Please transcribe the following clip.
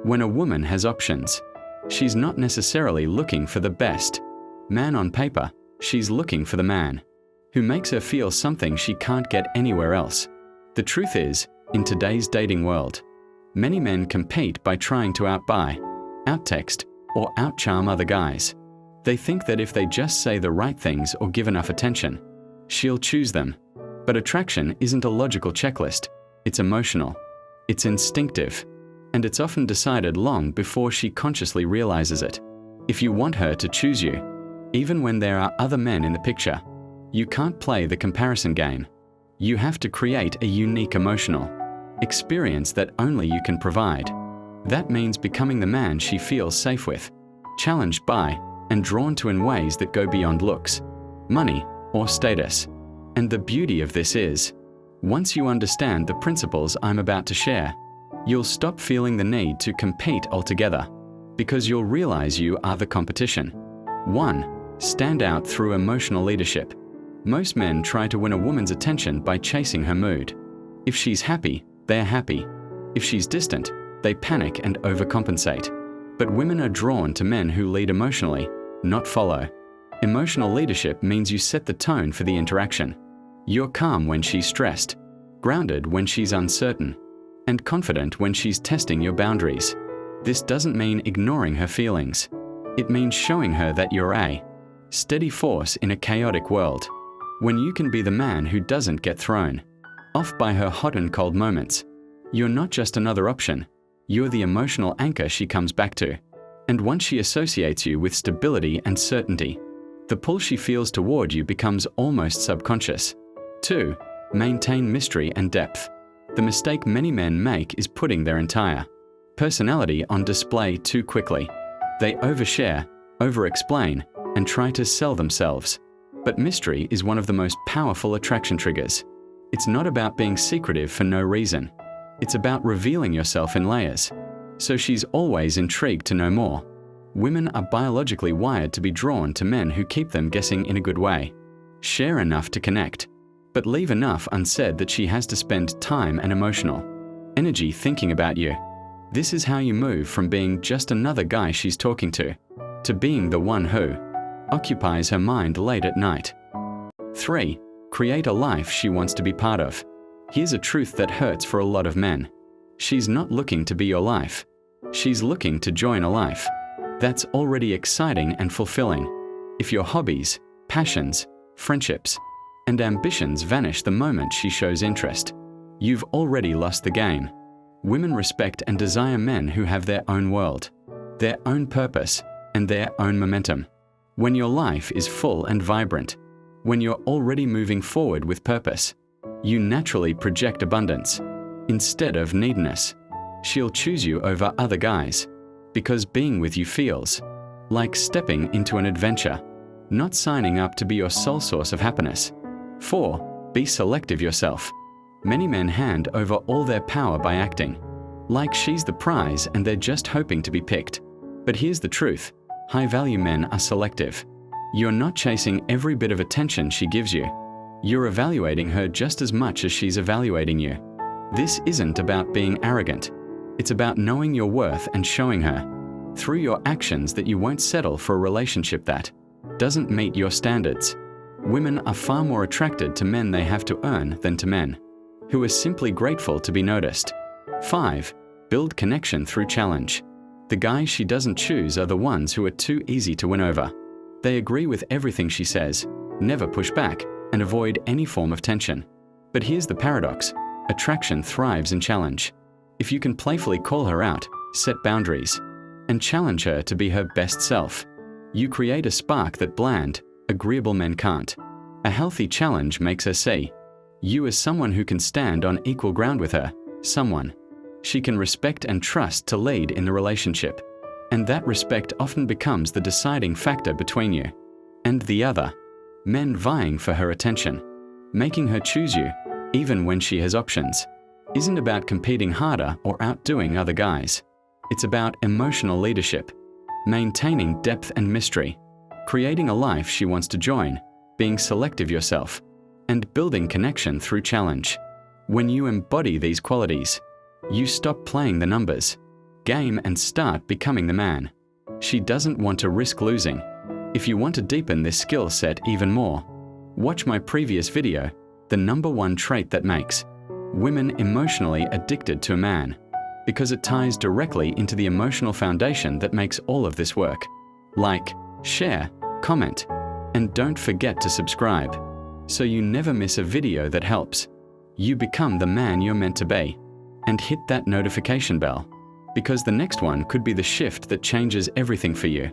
When a woman has options, she's not necessarily looking for the best man on paper, she's looking for the man who makes her feel something she can't get anywhere else. The truth is, in today's dating world, many men compete by trying to outbuy, outtext, or outcharm other guys. They think that if they just say the right things or give enough attention, she'll choose them. But attraction isn't a logical checklist, it's emotional, it's instinctive, and it's often decided long before she consciously realizes it. If you want her to choose you, even when there are other men in the picture, you can't play the comparison game. You have to create a unique emotional experience that only you can provide. That means becoming the man she feels safe with, challenged by, and drawn to in ways that go beyond looks, money, or status. And the beauty of this is, once you understand the principles I'm about to share, you'll stop feeling the need to compete altogether, because you'll realize you are the competition. 1. Stand out through emotional leadership. Most men try to win a woman's attention by chasing her mood. If she's happy, they're happy. If she's distant, they panic and overcompensate. But women are drawn to men who lead emotionally, not follow. Emotional leadership means you set the tone for the interaction. You're calm when she's stressed, grounded when she's uncertain, and confident when she's testing your boundaries. This doesn't mean ignoring her feelings. It means showing her that you're a steady force in a chaotic world. When you can be the man who doesn't get thrown off by her hot and cold moments, you're not just another option, you're the emotional anchor she comes back to. And once she associates you with stability and certainty, the pull she feels toward you becomes almost subconscious. 2. Maintain mystery and depth. The mistake many men make is putting their entire personality on display too quickly. They overshare, over-explain, and try to sell themselves. But mystery is one of the most powerful attraction triggers. It's not about being secretive for no reason. It's about revealing yourself in layers, so she's always intrigued to know more. Women are biologically wired to be drawn to men who keep them guessing in a good way. Share enough to connect, but leave enough unsaid that she has to spend time and emotional energy thinking about you. This is how you move from being just another guy she's talking to being the one who occupies her mind late at night. 3. Create a life she wants to be part of. Here's a truth that hurts for a lot of men. She's not looking to be your life. She's looking to join a life that's already exciting and fulfilling. If your hobbies, passions, friendships, and ambitions vanish the moment she shows interest, you've already lost the game. Women respect and desire men who have their own world, their own purpose, and their own momentum. When your life is full and vibrant, when you're already moving forward with purpose, you naturally project abundance instead of neediness. She'll choose you over other guys because being with you feels like stepping into an adventure, not signing up to be your sole source of happiness. 4. Be selective yourself. Many men hand over all their power by acting like she's the prize and they're just hoping to be picked. But here's the truth. High-value men are selective. You're not chasing every bit of attention she gives you. You're evaluating her just as much as she's evaluating you. This isn't about being arrogant. It's about knowing your worth and showing her, through your actions, that you won't settle for a relationship that doesn't meet your standards. Women are far more attracted to men they have to earn than to men who are simply grateful to be noticed. 5. Build connection through challenge. The guys she doesn't choose are the ones who are too easy to win over. They agree with everything she says, never push back, and avoid any form of tension. But here's the paradox. Attraction thrives in challenge. If you can playfully call her out, set boundaries, and challenge her to be her best self, you create a spark that bland, agreeable men can't. A healthy challenge makes her see you as someone who can stand on equal ground with her, someone she can respect and trust to lead in the relationship. And that respect often becomes the deciding factor between you and the other. Men vying for her attention, making her choose you, even when she has options, isn't about competing harder or outdoing other guys. It's about emotional leadership, maintaining depth and mystery, creating a life she wants to join, being selective yourself, and building connection through challenge. When you embody these qualities, you stop playing the numbers, game and start becoming the man. She doesn't want to risk losing. If you want to deepen this skill set even more, watch my previous video, the #1 trait that makes women emotionally addicted to a man, because it ties directly into the emotional foundation that makes all of this work. Like, share, comment, and don't forget to subscribe, so you never miss a video that helps you become the man you're meant to be. And hit that notification bell, because the next one could be the shift that changes everything for you.